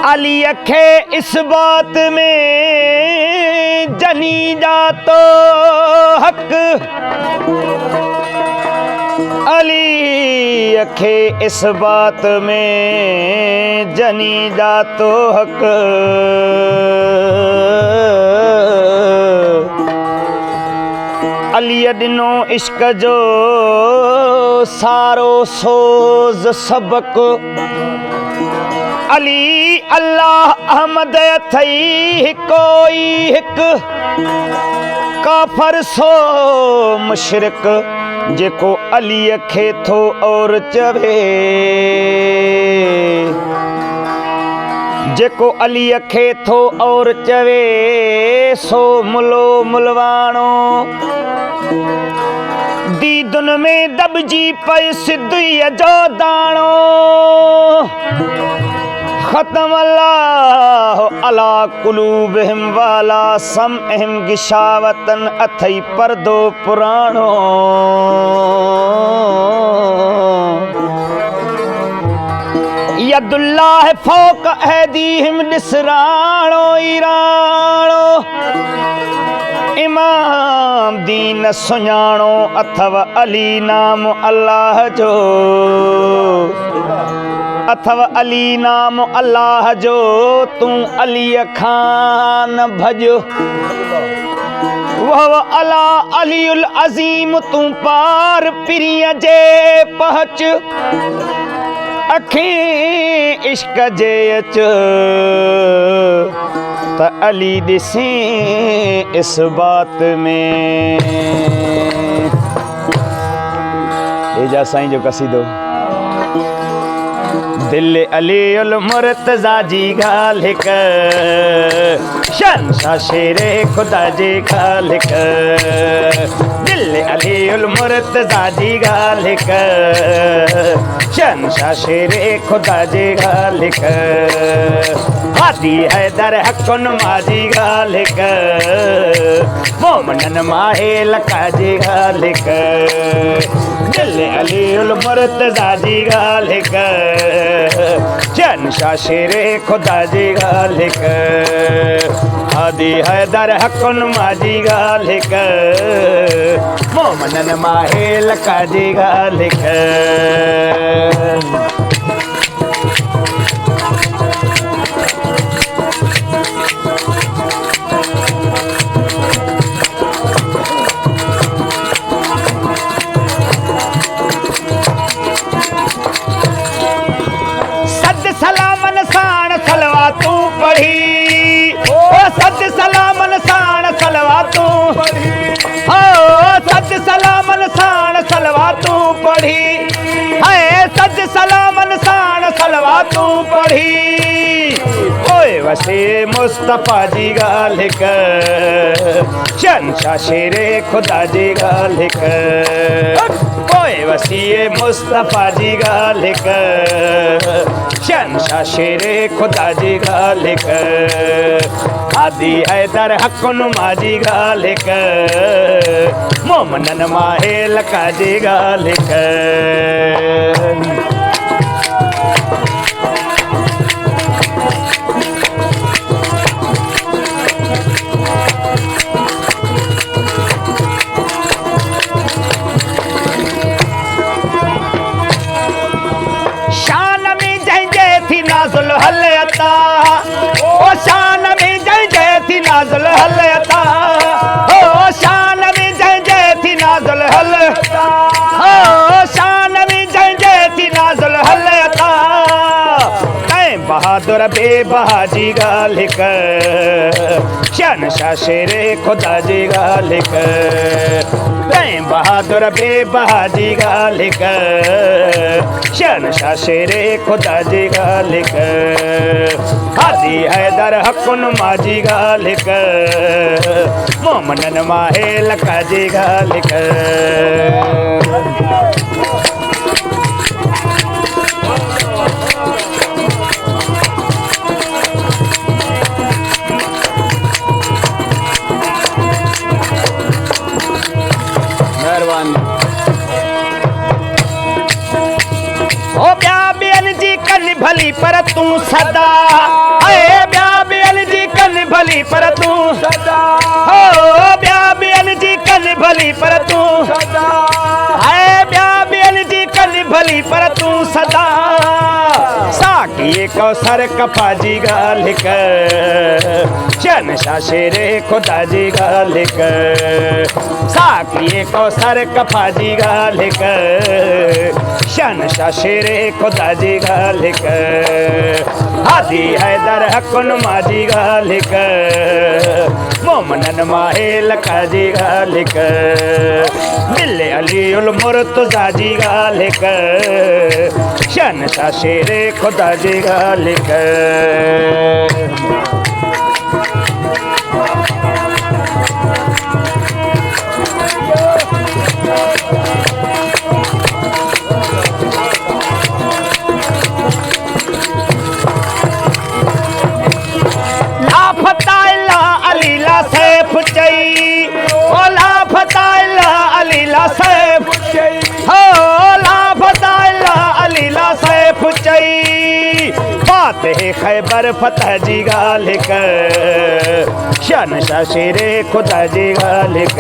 अली अखे इस बात में जनी जा तो हक, अली अखे इस बात में जनी जा तो हक। अली दिनो इश्क जो सारो सोज सबक, अली अल्लाह अहमद थई कोई हिक, काफर सो मुशरिक जेको अली खे थो और चवे, जेको अली खे थो और चवे सो मुलो मुलवाणो। दीदुन में दबजी पई सिद्धीअ जो दाणो, खत्म अल्लाह अला कुलूबिहिम वाला समअहिम गिशावतन अथई पर्दो पुराणो। यदुल्लाह फौक अहदीहिम ॾिसराणो ईराणो। इमाम दीन सुञाणो अथव अली नाम अल्लाह जो, अथव अली नाम अल्लाह जो। तू अली खान भज वह अला अलीउल अजीम, तू पार पिरीअ जे पहच, अखी इश्क जे अच त अली ॾिसी इस बात में। एजा साईं जो कसीदो दिल अलीउल मुर्तज़ा जी ॻाल्हि हिक, शहंशाह शेरे ख़ुदा जी ॻाल्हि हिक। दिल अलीउल मुर्तज़ा जी ॻाल्हि हिक, शहंशाह शेरे ख़ुदा जी ॻाल्हि हिक। हादी हैदर हक़ुन मां जी ॻाल्हि हिक, मोमिनन माहे लका जी ॻाल्हि हिक। दिल अलीउल मुर्तज़ा जी ॻाल्हि हिक, शहंशाह शेरे ख़ुदा जी ॻाल्हि हिक। हादी हैदर हक़ुन मां जी ॻाल्हि हिक, मोमिनन माहे लका जी ॻाल्हि हिक। सलामन साण सलवा तू पढ़ी, ओ सद सलामन साण सलवा तू पढ़ी, ओ सद सलामन साण सलवा तू पढ़ी, है सद सलामन साण सलवा तू पढ़ी। ओए वसे मुस्तफ़ा जी ॻाल्हि हिक, शहंशाह शेरे ख़ुदा जी ॻाल्हि हिक। ओए वसीए मुस्तफ़ा जी ॻाल्हि हिक, शहंशाह शेरे ख़ुदा जी ॻाल्हि हिक। हादी हैदर हक़ुन मां जी ॻाल्हि हिक, मोमिनन माहे लका जी ॻाल्हि हिक। बेबहाजी गाल हिक शहनशाह शेरे खुदा जी गाल हिक तैं बहादुर बेबहाजी गाल हिक शहनशाह शेरे खुदा जी गाल हिक हादी हैदर हकुन माजी गाल हिक मोमनन माहे लका जी गाल हिक ओ ब्या बेल जी कन भली पर तू सदा ए ब्या बेल जी कन भली पर तू सदा ओ ब्या बेल जी कन भली पर तू सदा ए ब्या बेल जी कन भली पर तू सदा साकी कौसर कफाजी गाल हिक शहनशाह शेरे खुदा जी गाल हिक साकी कौसर कफाजी गाल हिक शहनशाह शेरे खुदा जी गाल हिक हादी हैदर हकुन माजी गाल हिक मोमनन माहे लका जी गाल हिक मिले अली उल मुर्तज़ा जी गाल हिक शहनशाह शेरे खुदा जी गाल हिक खैबर फतह जी गाल हिक शहनशाह शेरे खुदा जी गाल हिक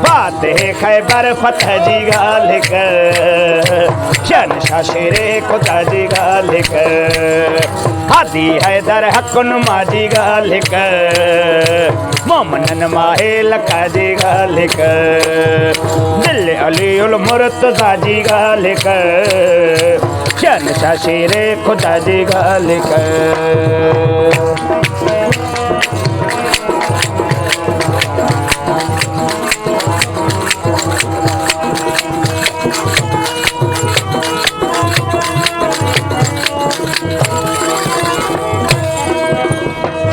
फातिह खैबर फतह जी गाल हिक शहनशाह शेरे खुदा जी गाल हिक हादी हैदर हकुन माजी गाल हिक मोमनन माहे लका जी गाल हिक दिल अली उल मुर्तज़ा जी गाल हिक शहनशाह शेरे खुदा जी गाल हिक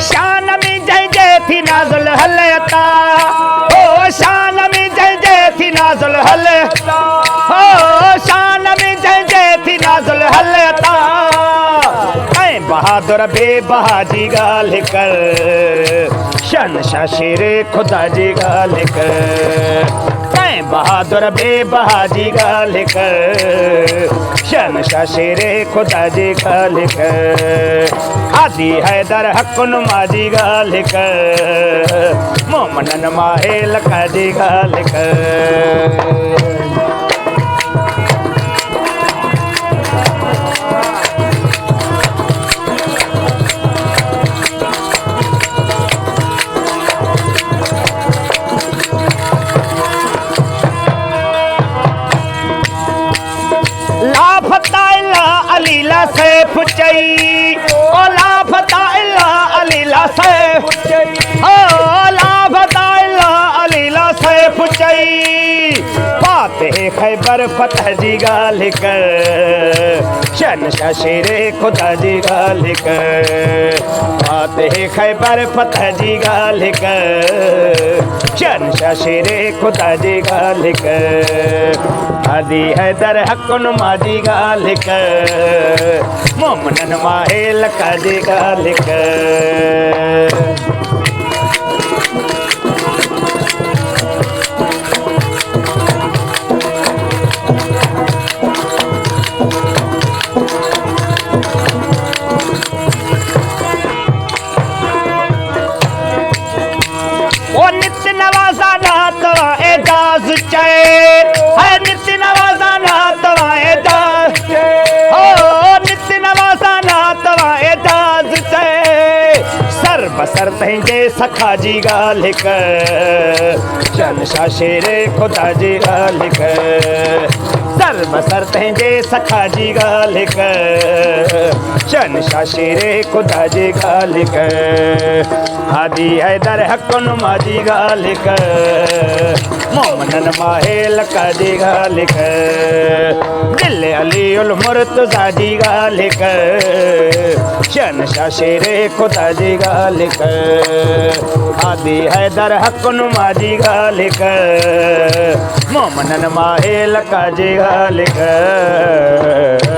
शान में जय जय थी नाजुल हलता ओ शान में जय जय थी नाजुल हलता ओ शान में जय जय थी नाजुल हलता ऐं बहादुर बेबहाजी गाल हिक शहनशाह शेरे खुदा जी गाल हिक ऐं बहादुर बेबहाजी गाल हिक शहनशाह शेरे खुदा जी गाल हिक हादी हैदर हकुन माजी गाल हिक मोमनन माहे लका जी गाल हिक अलीला सैफ चई ओ लाफता इला अलीला सैफ ओ लाफता इला अलीला सैफ चई फातिह खैबर फतह जी गाल हिक शहनशाह शेरे खुदा जी गाल हिक फातिह खैबर फतह जी गाल हिक शहनशाह शेरे खुदा जी गाल हिक हादी हैदर हकुन माजी गाल हिक मोमनन माहे लका जी गाल हिक ओ नित्य नवाजा नात एजाज चए है नित्य नवाजा नात एजाज ओ नित्य नवाजा नात एजाज चए सर बसर तंहिंजे सखा जी गाल हिक शहनशाह शेरे खुदा जी गाल हिक सर बसर तंहिंजे सखा जी ॻाल्हि कर शहनशाह शेरे ख़ुदा जी ॻाल्हि कर हादी हैदर हक़नुमा जी ॻाल्हि कर मोमिननि माहे लका जी ॻाल्हि कर दिल अली उल मुर्तज़ा जी ॻाल्हि कर शहनशाह शेरे ख़ुदा जी ॻाल्हि कर हादी हैदर हक़नुमा जी ॻाल्हि कर मोमिननि माहे लका जी ॻाल्हि कर